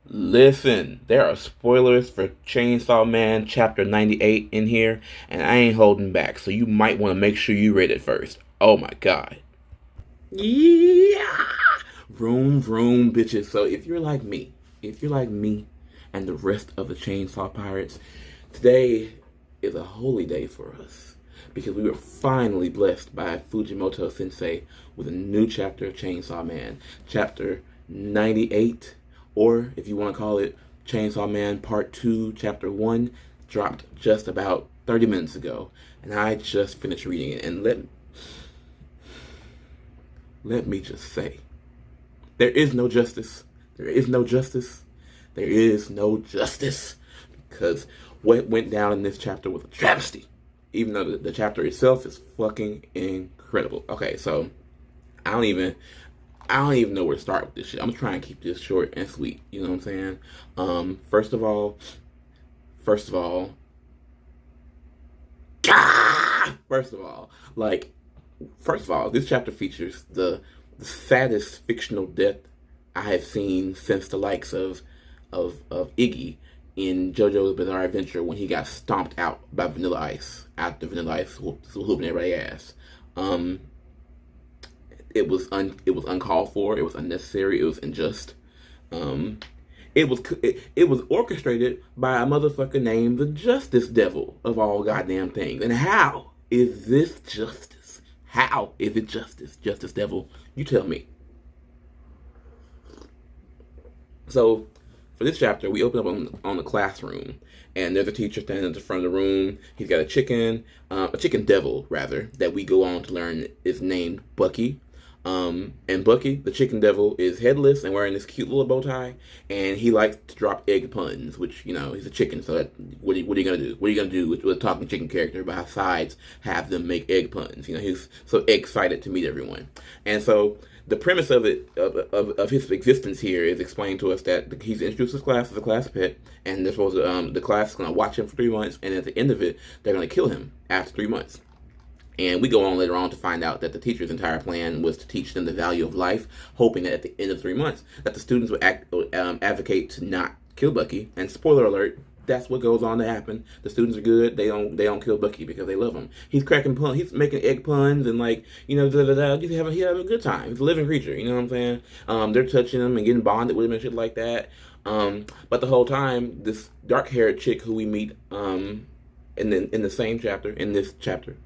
Listen, there are spoilers for Chainsaw Man Chapter 98 in here, and I ain't holding back, so you might want to make sure you read it first. Oh my god. Yeah! Vroom, vroom, bitches. So if you're like me and the rest of the Chainsaw Pirates, today is a holy day for us because we were finally blessed by Fujimoto Sensei with a new chapter of Chainsaw Man, chapter 98, or if you want to call it Chainsaw Man Part 2, Chapter 1, dropped just about 30 minutes ago. And I just finished reading it. And let me just say, there is no justice. There is no justice. There is no justice. Because what went down in this chapter was a travesty. Even though the chapter itself is fucking incredible. Okay, so I don't even know where to start with this shit. I'm trying to keep this short and sweet. You know what I'm saying? First of all, first of all, this chapter features the saddest fictional death I have seen since the likes of Iggy in JoJo's Bizarre Adventure when he got stomped out by Vanilla Ice after Vanilla Ice whooping everybody's ass. It was uncalled for. It was unnecessary. It was unjust. It was orchestrated by a motherfucker named the Justice Devil of all goddamn things. And how is this justice? How is it justice? Justice Devil, you tell me. So, for this chapter, we open up on the classroom, and there's a teacher standing at the front of the room. He's got a chicken devil, rather, that we go on to learn is named Bucky. And Bucky, the chicken devil, is headless and wearing this cute little bow tie, and he likes to drop egg puns, which, you know, he's a chicken, so what are you going to do? What are you going to do with a talking chicken character besides have them make egg puns? You know, he's so excited to meet everyone. And so the premise of his existence here is explained to us that he's introduced his class as a class pet, and they're supposed to, the class is going to watch him for 3 months, and at the end of it, they're going to kill him after 3 months. And we go on later on to find out that the teacher's entire plan was to teach them the value of life, hoping that at the end of 3 months, that the students would advocate to not kill Bucky. And spoiler alert, that's what goes on to happen. The students are good. They don't kill Bucky because they love him. He's cracking puns. He's making egg puns and, like, you know, He's having a good time. He's a living creature. You know what I'm saying? They're touching him and getting bonded with him and shit like that. But the whole time, this dark-haired chick who we meet in the same chapter, in this chapter,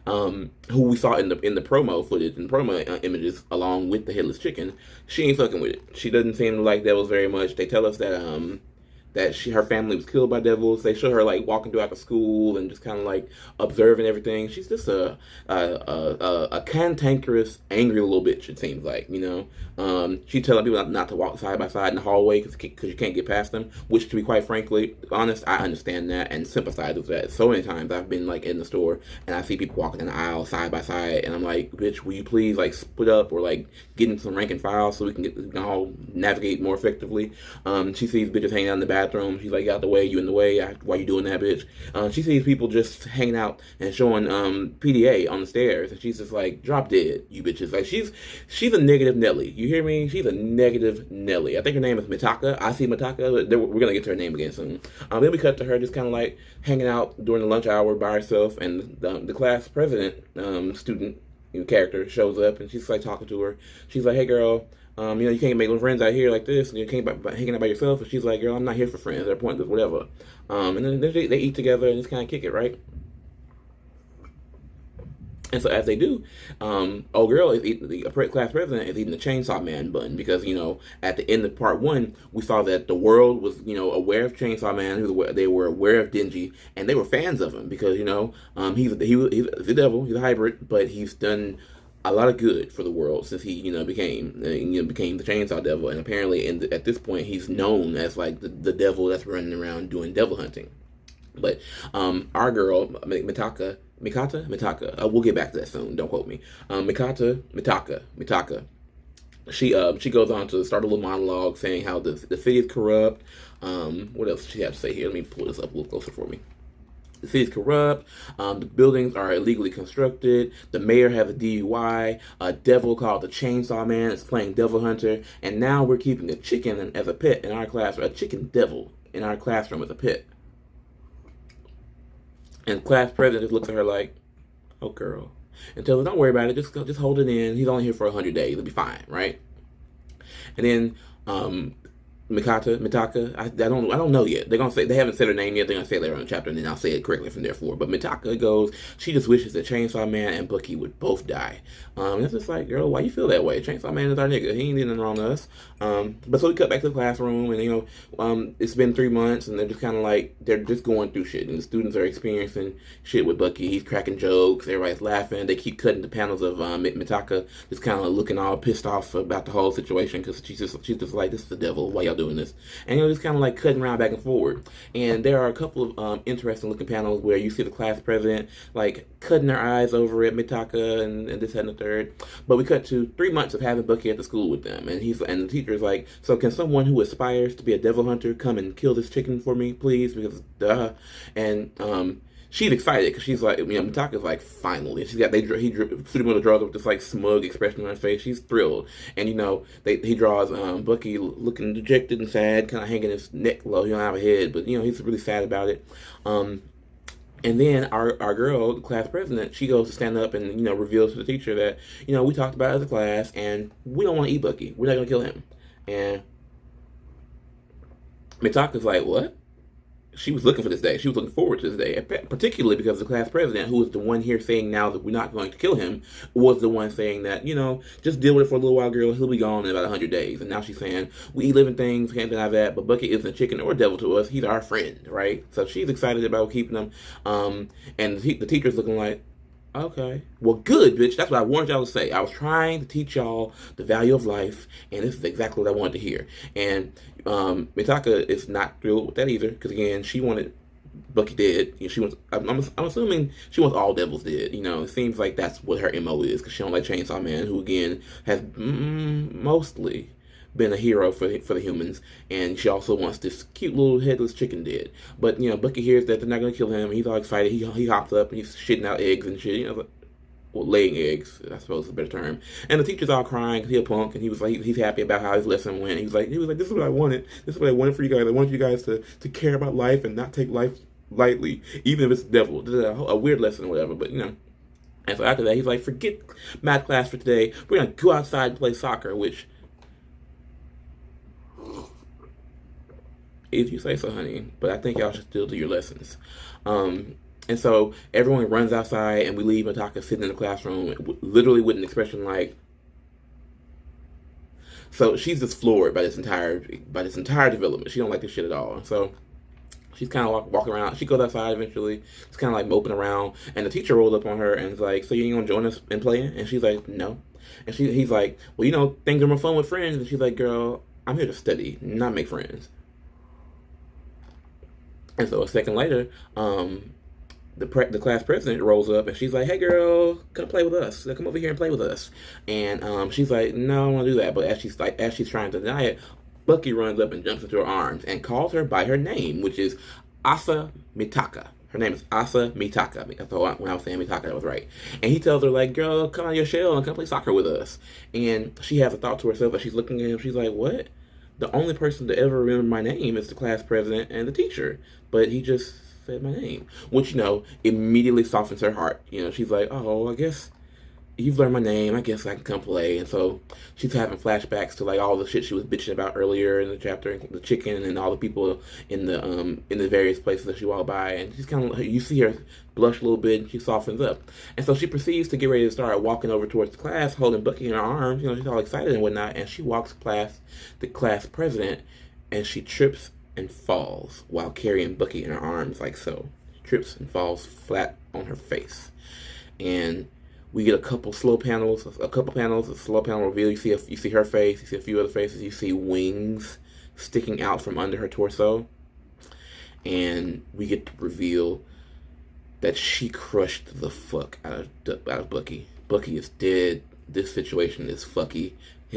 who we saw in the promo footage and promo images along with the headless chicken, she ain't fucking with it. She doesn't seem to like devils very much. They tell us that her family was killed by devils. They show her like walking throughout the school and just kind of like observing everything. She's just a cantankerous, angry little bitch. It seems like, you know. She's telling people not to walk side by side in the hallway because you can't get past them. Which, to be quite frankly honest, I understand that and sympathize with that. So many times I've been like in the store and I see people walking in the aisle side by side, and I'm like, bitch, will you please like split up or like get in some rank and file so we can all navigate more effectively. She sees bitches hanging out in the bathroom. She's like, out the way, you in the way. Why you doing that, bitch? She sees people just hanging out and showing PDA on the stairs, and she's just like, drop dead, you bitches. Like, she's a negative Nelly. You hear me? She's a negative Nelly. I think her name is Mitaka. I see Mitaka. We're gonna get to her name again soon. Then we cut to her just kind of like hanging out during the lunch hour by herself, and the class president student character shows up, and she's like talking to her. She's like, hey girl, you know, you can't make no friends out here like this, and you can't hanging out by yourself. And she's like, girl, I'm not here for friends. They're pointless, whatever. And then they eat together and just kind of kick it, right? And so as they do, old girl is eating, the class president is eating the Chainsaw Man bun because, you know, at the end of part 1, we saw that the world was, you know, aware of Chainsaw Man. They were aware of Denji, and they were fans of him because, you know, he's the devil, he's a hybrid, but he's done a lot of good for the world since he, you know, became the Chainsaw Devil, and apparently at this point he's known as like the devil that's running around doing devil hunting. But our girl Mitaka, we'll get back to that soon. Don't quote me. Mitaka. She goes on to start a little monologue saying how the city is corrupt. What else does she have to say here? Let me pull this up a little closer for me. The city's corrupt. The buildings are illegally constructed. The mayor has a DUI. A devil called the Chainsaw Man is playing Devil Hunter. And now we're keeping a chicken as a pet in our classroom. A chicken devil in our classroom as a pet. And the class president just looks at her like, "Oh, girl," and tells her, "Don't worry about it. Just hold it in. He's only here for 100 days. It'll be fine, right?" And then Mitaka, I don't know yet. They're gonna say they haven't said her name yet. They're gonna say it later in the chapter, and then I'll say it correctly from there forward. But Mitaka goes, she just wishes that Chainsaw Man and Bucky would both die. It's just like, girl, why you feel that way? Chainsaw Man is our nigga. He ain't doing nothing wrong to us. But so we cut back to the classroom, and it's been 3 months, and they're just kind of like they're just going through shit, and the students are experiencing shit with Bucky. He's cracking jokes, everybody's laughing. They keep cutting the panels of Mitaka just kind of looking all pissed off about the whole situation because she's just like, this is the devil. Why y'all doing this? And just kind of like cutting around back and forward. And there are a couple of interesting looking panels where you see the class president like cutting her eyes over at Mitaka and this, that, and the third. But we cut to 3 months of having Bucky at the school with them, and the teacher's like, "So can someone who aspires to be a devil hunter come and kill this chicken for me, please? Because duh." And she's excited because she's like, Mitaka's like, finally. She's got Fujimoto draws up this like smug expression on her face. She's thrilled, and he draws Bucky looking dejected and sad, kind of hanging his neck low. He don't have a head, but he's really sad about it. And then our girl, the class president, she goes to stand up and reveals to the teacher that we talked about it as a class, and we don't want to eat Bucky. We're not gonna kill him. And Mitaka's like, what? She was looking for this day. She was looking forward to this day, particularly because the class president, who was the one here saying now that we're not going to kill him, was the one saying that, just deal with it for a little while, girl. He'll be gone in about 100 days. And now she's saying, we eat living things, can't deny that, but Bucky isn't a chicken or a devil to us. He's our friend, right? So she's excited about keeping him. And the teacher's looking like, okay. Well, good, bitch. That's what I wanted y'all to say. I was trying to teach y'all the value of life, and this is exactly what I wanted to hear. And Mitaka is not thrilled with that either, because again, she wanted Bucky dead. She wants. I'm assuming she wants all devils dead. It seems like that's what her MO is, because she don't like Chainsaw Man, who again has mostly been a hero for the humans, and she also wants this cute little headless chicken dead. But Bucky hears that they're not gonna kill him, and he's all excited. He hops up and he's shitting out eggs and shit. Well, laying eggs, I suppose is a better term. And the teacher's all crying because he's a punk, and he was like, he's happy about how his lesson went. He was like, this is what I wanted. This is what I wanted for you guys. I wanted you guys to care about life and not take life lightly, even if it's the devil. This is a weird lesson or whatever, but And so after that, he's like, forget math class for today. We're gonna go outside and play soccer, which, if you say so, honey, but I think y'all should still do your lessons. And so everyone runs outside, and we leave Mitaka sitting in the classroom, literally with an expression like. So she's just floored by this entire development. She don't like this shit at all. So she's kind of walking around. She goes outside eventually. It's kind of like moping around, and the teacher rolls up on her and is like, "So you ain't gonna join us in playing?" And she's like, "No." And he's like, "Well, things are more fun with friends." And she's like, "Girl, I'm here to study, not make friends." And so a second later, the class president rolls up, and she's like, "Hey, girl, come play with us. Come over here and play with us." And she's like, "No, I don't want to do that." But as she's trying to deny it, Bucky runs up and jumps into her arms and calls her by her name, which is Asa Mitaka. Her name is Asa Mitaka. I thought when I was saying Mitaka, that was right. And he tells her, like, "Girl, come out of your shell and come play soccer with us." And she has a thought to herself as she's looking at him. She's like, "What? The only person to ever remember my name is the class president and the teacher, but he just said my name," which immediately softens her heart. She's like, "Oh, I guess you've learned my name. I guess I can come play." And so she's having flashbacks to like all the shit she was bitching about earlier in the chapter, the chicken and all the people in the various places that she walked by, and she's kind of, you see her blush a little bit, and she softens up. And so she proceeds to get ready to start walking over towards the class, holding Bucky in her arms. She's all excited and whatnot, and she walks past the class president, and she trips and falls while carrying Bucky in her arms like so. She trips and falls flat on her face. And we get a couple panels, a slow panel reveal. You see her face, you see a few other faces, you see wings sticking out from under her torso. And we get to reveal that she crushed the fuck out of Bucky. Bucky is dead. This situation is fucky.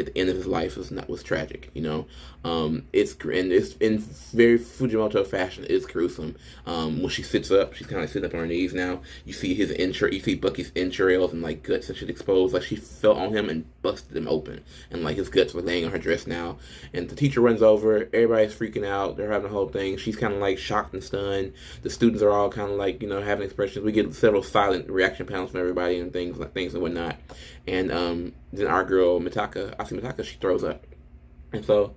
the end of his life was tragic. It's in very Fujimoto fashion. It's gruesome. When she sits up, she's kind of sitting up on her knees now. You see you see Bucky's entrails and like guts and shit exposed. Like she fell on him and busted him open, and like his guts were laying on her dress now. And the teacher runs over. Everybody's freaking out. They're having the whole thing. She's kind of like shocked and stunned. The students are all kind of like having expressions. We get several silent reaction panels from everybody and things and whatnot. And then our girl Mitaka, she throws up, and so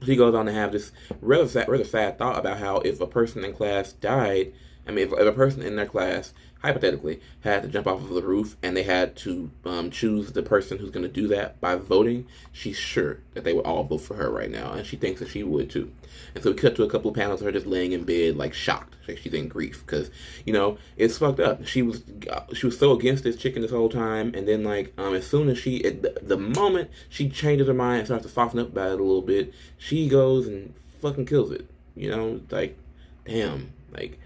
she goes on to have this rather sad thought about how if a person in class died, if a person in their class hypothetically had to jump off of the roof and they had to choose the person who's going to do that by voting, she's sure that they would all vote for her right now, and she thinks that she would too. And so we cut to a couple of panels of her just laying in bed, like shocked, like she's in grief, because it's fucked up. She was so against this chicken this whole time, and then as soon as the moment she changes her mind and starts to soften up about it a little bit, she goes and fucking kills it. Like, damn, like,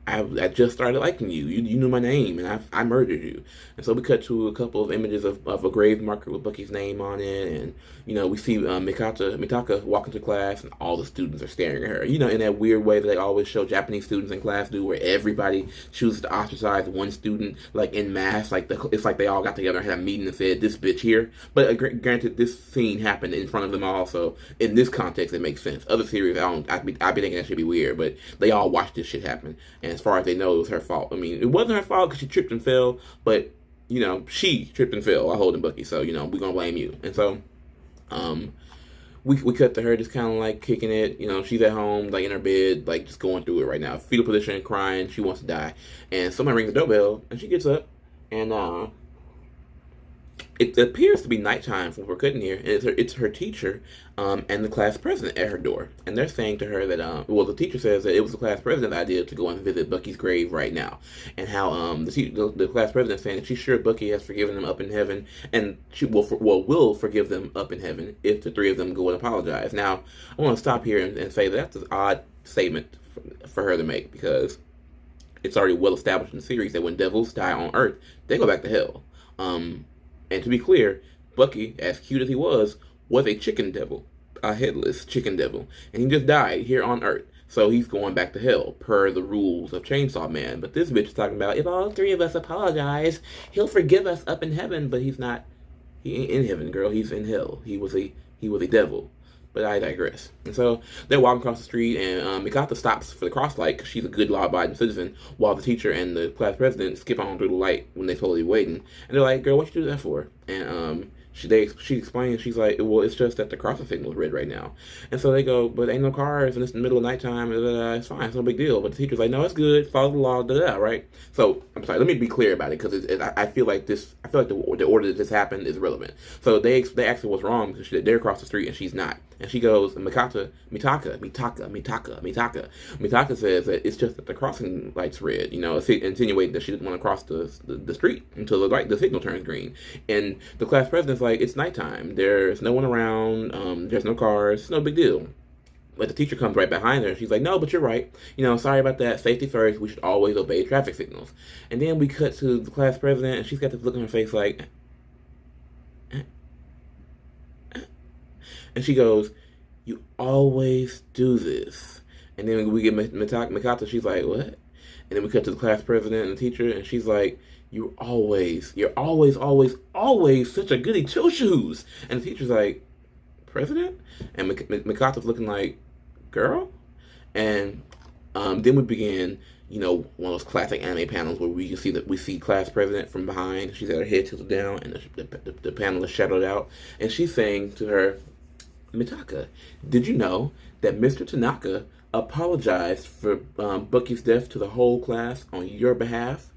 I just started liking you. You knew my name, and I murdered you. And so we cut to a couple of images of a grave marker with Bucky's name on it, and we see Mitaka walk into class, and all the students are staring at her. In that weird way that they always show Japanese students in class do, where everybody chooses to ostracize one student like en masse, it's like they all got together and had a meeting and said this bitch here. But granted, this scene happened in front of them all, so in this context, it makes sense. Other series, I'd be thinking that should be weird, but they all watched this shit happen, and as far as they know, it was her fault. It wasn't her fault because she tripped and fell, but she tripped and fell while holding Bucky, so we're gonna blame you. And so we cut to her just kind of like kicking it. She's at home, like in her bed, like just going through it right now, fetal position, crying. She wants to die, and somebody rings the doorbell, and she gets up, and it appears to be nighttime from what we're cutting here, and it's her teacher and the class president at her door. And they're saying to her that, the teacher says that it was the class president's idea to go and visit Bucky's grave right now. And how the class president is saying that she's sure Bucky has forgiven them up in heaven, and she will forgive them up in heaven if the three of them go and apologize. Now, I want to stop here and say that's an odd statement for her to make, because it's already well established in the series that when devils die on Earth, they go back to hell. And to be clear, Bucky, as cute as he was a chicken devil, a headless chicken devil. And he just died here on Earth. So he's going back to hell, per the rules of Chainsaw Man. But this bitch is talking about, if all three of us apologize, he'll forgive us up in heaven. But he's not, he ain't in heaven, girl. He's in hell. He was a devil. But I digress. And so they're walking across the street, and Mikata stops for the cross light because she's a good law-abiding citizen, while the teacher and the class president skip on through the light when they're totally waiting. And they're like, "Girl, what you do that for?" And she explains, she's like, "Well, it's just that the crossing signal is red right now." And so they go, "But ain't no cars, and it's in the middle of nighttime, and it's fine, it's no big deal." But the teacher's like, "No, it's good, follow the law, right?" So I'm sorry, let me be clear about it, because I feel like the order that this happened is relevant. So they ask her what's wrong, because they're across the street and she's not. And she goes, Mitaka says that it's just that the crossing light's red, it's insinuating that she doesn't want to cross the street until the signal turns green. And the class president's like, it's nighttime, there's no one around, there's no cars, it's no big deal. But the teacher comes right behind her, and she's like, "No, but you're right. Sorry about that. Safety first. We should always obey traffic signals." And then we cut to the class president, and she's got this look on her face like, and she goes, "You always do this." And then we get Mikata, she's like, "What?" And then we cut to the class president and the teacher, and she's like, you're always such a goody two-shoes." And the teacher's like, "President?" And Mikata's looking like, "Girl?" And then we begin, one of those classic anime panels where we see class president from behind. She's got her head tilted down, and the panel is shadowed out. And she's saying to her, "Mitaka, did you know that Mr. Tanaka apologized for Bucky's death to the whole class on your behalf?"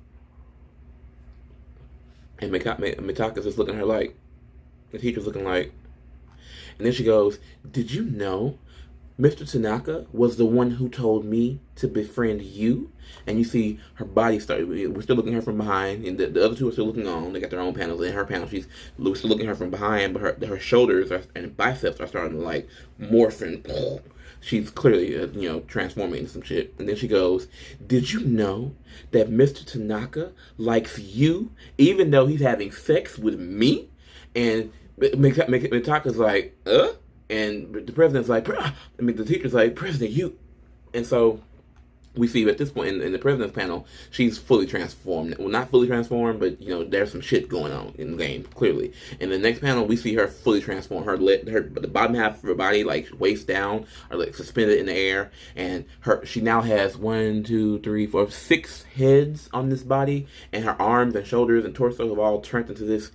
And Mitaka's just looking at her like, the teacher's looking like, and then she goes, "Did you know Mr. Tanaka was the one who told me to befriend you?" And you see her body start. We're still looking at her from behind, and the other two are still looking on. They got their own panels. In her panel, we're still looking at her from behind, but her shoulders and biceps are starting to like morph, and she's clearly transforming into some shit. And then she goes, "Did you know that Mr. Tanaka likes you, even though he's having sex with me?" And Mitaka's like, and the president's like, the teacher's like, President, you. And so we see at this point in the president's panel, she's fully transformed. Well, not fully transformed, but there's some shit going on in the game clearly. In the next panel, we see her fully transformed. The bottom half of her body, like waist down, are like suspended in the air, and she now has 1, 2, 3, 4, 6 heads on this body, and her arms and shoulders and torso have all turned into this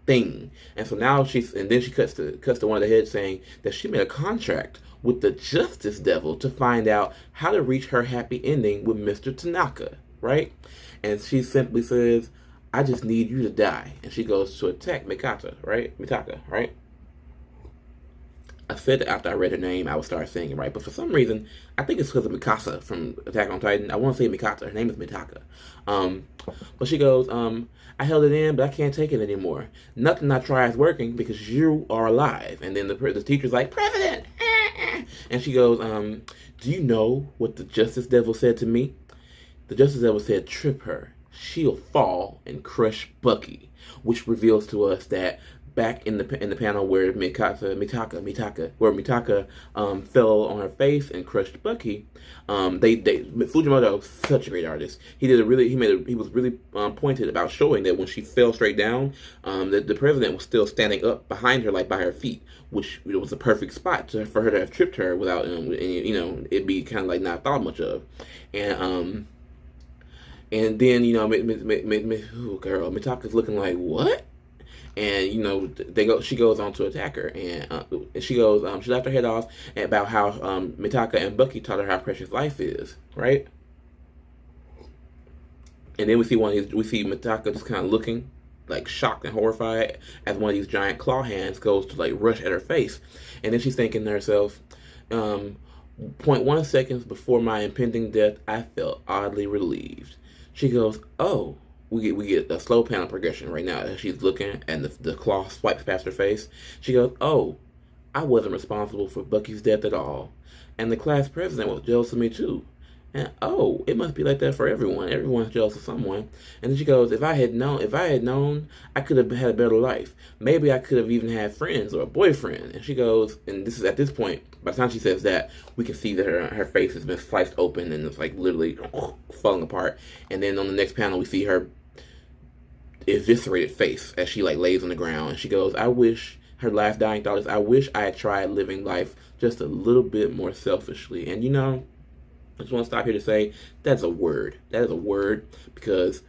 thing. And so now then she cuts to one of the heads saying that she made a contract with the Justice Devil to find out how to reach her happy ending with Mr. Tanaka, right? And she simply says, I just need you to die. And she goes to attack Mitaka, right? I said that after I read her name, I would start saying it right. But for some reason, I think it's because of Mikasa from Attack on Titan. I want to say Mikasa. Her name is Mitaka. But she goes, I held it in, but I can't take it anymore. Nothing I try is working because you are alive. And then the teacher's like, President! And she goes, do you know what the Justice Devil said to me? The Justice Devil said, trip her. She'll fall and crush Bucky. Which reveals to us that back in the panel where Mitaka fell on her face and crushed Bucky, Fujimoto, such a great artist. He was really pointed about showing that when she fell straight down, that the president was still standing up behind her, like by her feet, which was a perfect spot for her to have tripped her without it be kind of like not thought much of, and then Mitaka's looking like what? And she goes on to attack her, and she goes, she left her head off about how Mitaka and Bucky taught her how precious life is, right? And then we see Mitaka just kind of looking like shocked and horrified as one of these giant claw hands goes to like rush at her face, and then she's thinking to herself, 0.1 seconds before my impending death, I felt oddly relieved. She goes, oh. We get a slow panel progression right now as she's looking and the claw swipes past her face. She goes, oh, I wasn't responsible for Bucky's death at all. And the class president was jealous of me too. And oh, it must be like that for everyone. Everyone's jealous of someone. And then she goes, if I had known, I could have had a better life. Maybe I could have even had friends or a boyfriend. And she goes, and this is at this point, by the time she says that, we can see that her face has been sliced open and it's like literally falling apart. And then on the next panel, we see her eviscerated face as she like lays on the ground, and she goes, her last dying thought is, I wish I had tried living life just a little bit more selfishly. And I just want to stop here to say that's a word. That is a word, because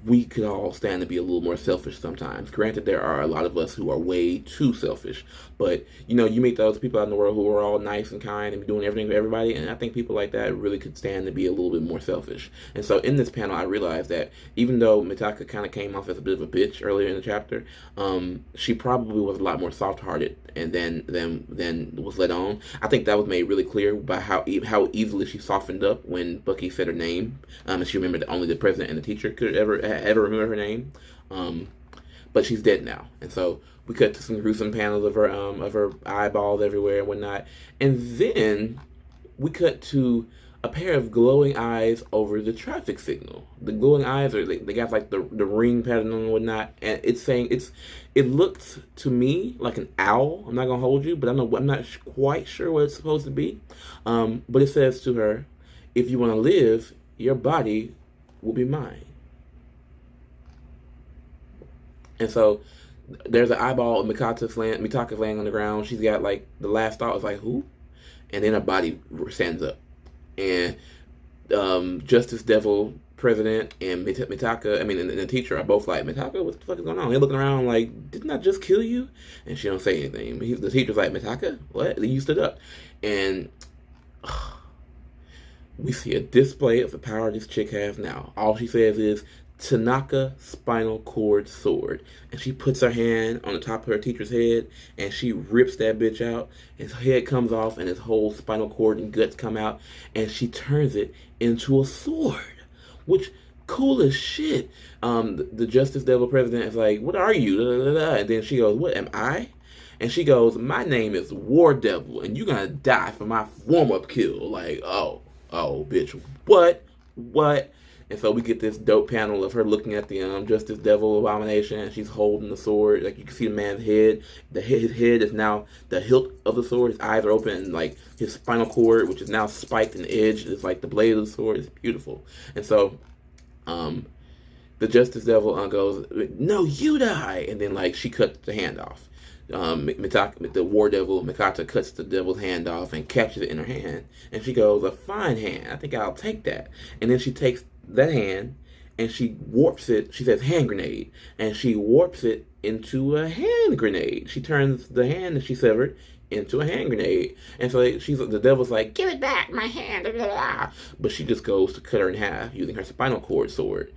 we could all stand to be a little more selfish sometimes. Granted, there are a lot of us who are way too selfish, but you meet those people out in the world who are all nice and kind and doing everything for everybody, and I think people like that really could stand to be a little bit more selfish. And so in this panel, I realized that even though Mitaka kind of came off as a bit of a bitch earlier in the chapter, she probably was a lot more soft-hearted and then was let on. I think that was made really clear by how easily she softened up when Bucky said her name, and she remembered that only the president and the teacher could ever remember her name. But she's dead now, and so we cut to some gruesome panels of her eyeballs everywhere and whatnot, and then we cut to a pair of glowing eyes over the traffic signal. The glowing eyes they got like the ring pattern and whatnot, and it's saying it looks to me like an owl. I'm not gonna hold you, but I'm not quite sure what it's supposed to be. But it says to her, if you want to live, your body will be mine. And so there's an eyeball of Mitaka's laying on the ground. She's got like the last thought was like, who? And then her body stands up. And Justice Devil President and Mitaka, and the teacher are both like, Mitaka, what the fuck is going on? They're looking around like, didn't I just kill you? And she don't say anything. The teacher's like, Mitaka, what? You stood up. And we see a display of the power this chick has now. All she says is, Tanaka spinal cord sword, and she puts her hand on the top of her teacher's head and she rips that bitch out. His head comes off and his whole spinal cord and guts come out, and she turns it into a sword, which cool as shit. The Justice Devil President is like, what are you? And then she goes, what am I? And she goes, my name is War Devil, and you're gonna die for my warm-up kill. Like, oh bitch, what? And so we get this dope panel of her looking at the Justice Devil abomination, and she's holding the sword. Like, you can see the man's head. His head is now the hilt of the sword. His eyes are open, and like his spinal cord, which is now spiked and edged, is like the blade of the sword. It's beautiful. And so the Justice Devil goes, "No, you die!" And then like she cuts the hand off. The War Devil Mikata cuts the devil's hand off and catches it in her hand, and she goes, "A fine hand. I think I'll take that." And then she takes that hand and she warps it. She says hand grenade, and she warps it into a hand grenade. She turns the hand that she severed into a hand grenade, and so the devil's like, "Give it back, my hand!" Blah, blah, blah. But she just goes to cut her in half using her spinal cord sword,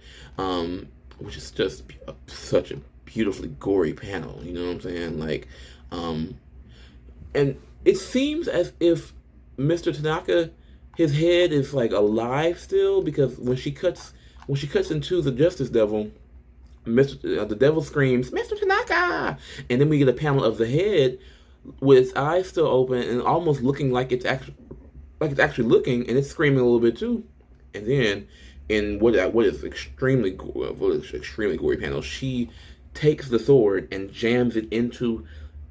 which is just such a beautifully gory panel, you know what I'm saying? Like, and it seems as if Mr. Tanaka, his head is like alive still, because when she cuts into the Justice Devil, the devil screams, "Mr. Tanaka!" And then we get a panel of the head with its eyes still open and almost looking like it's actually looking, and it's screaming a little bit too. And then in what is extremely gory panel, she takes the sword and jams it into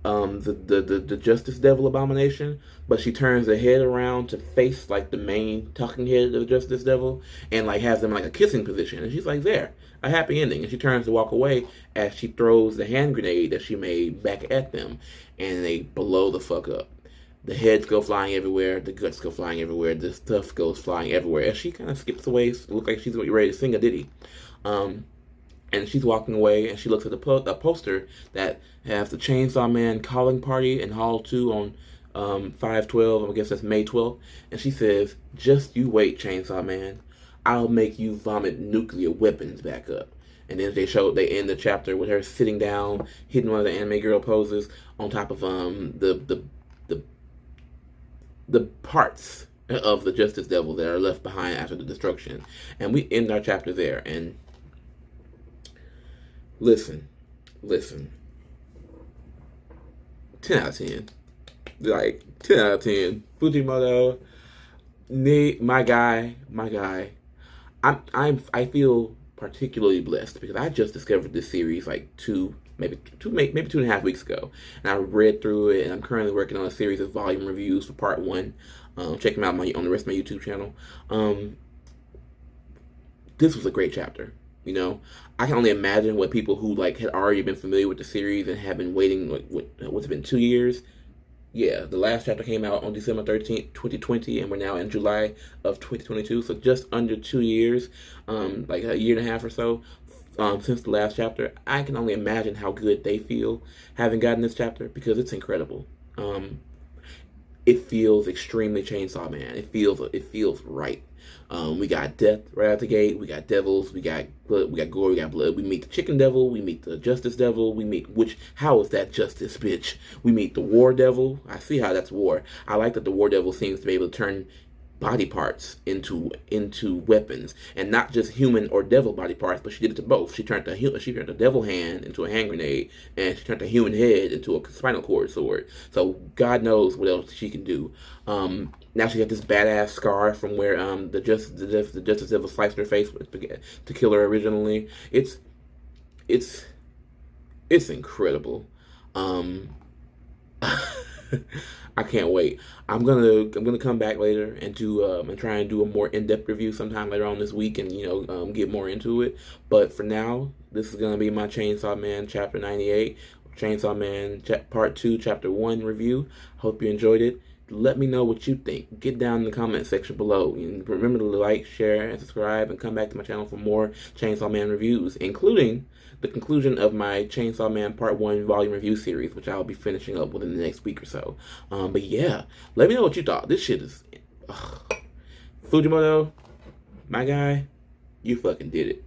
the Justice Devil abomination, but she turns the head around to face like the main talking head of the Justice Devil, and like has them in like a kissing position, and she's like, "There, a happy ending." And she turns to walk away as she throws the hand grenade that she made back at them, and they blow the fuck up. The heads go flying everywhere, the guts go flying everywhere, the stuff goes flying everywhere, and she kind of skips away, look like she's ready to sing a ditty. And she's walking away, and she looks at the poster that has the Chainsaw Man calling party in Hall 2 on 5/12, I guess that's May 12th. And she says, "Just you wait, Chainsaw Man. I'll make you vomit nuclear weapons back up." And then they end the chapter with her sitting down, hitting one of the anime girl poses on top of the parts of the Justice Devil that are left behind after the destruction. And we end our chapter there. And listen, 10 out of 10. Like, 10 out of 10. Fujimoto, my guy. I feel particularly blessed because I just discovered this series like maybe 2.5 weeks ago, and I read through it, and I'm currently working on a series of volume reviews for part 1. Check them out on the rest of my YouTube channel. This was a great chapter. You know, I can only imagine what people who like had already been familiar with the series and have been waiting, like, what's it been, 2 years? Yeah, the last chapter came out on December 13th, 2020, and we're now in July of 2022, so just under 2 years, like a year and a half or so, since the last chapter. I can only imagine how good they feel having gotten this chapter, because it's incredible. It feels extremely Chainsaw Man. It feels right. We got death right out the gate. We got devils. We got blood. We got gore. We got blood. We meet the Chicken Devil. We meet the Justice Devil. We meet how is that justice, bitch? We meet the War Devil. I see how that's war. I like that the War Devil seems to be able to turn body parts into weapons, and not just human or devil body parts, but she did it to both. She turned the devil hand into a hand grenade, and she turned the human head into a spinal cord sword. So God knows what else she can do. Now she got this badass scar from where the Justice Devil sliced her face to kill her originally. It's incredible. I can't wait. I'm gonna come back later and do and try and do a more in-depth review sometime later on this week, and get more into it. But for now, this is gonna be my Chainsaw Man Chapter 98, Chainsaw Man Part 2 Chapter 1 review. Hope you enjoyed it. Let me know what you think. Get down in the comment section below. And remember to like, share, and subscribe, and come back to my channel for more Chainsaw Man reviews, including the conclusion of my Chainsaw Man Part 1 volume review series, which I'll be finishing up within the next week or so. But yeah, let me know what you thought. This shit is... Fujimoto, my guy, you fucking did it.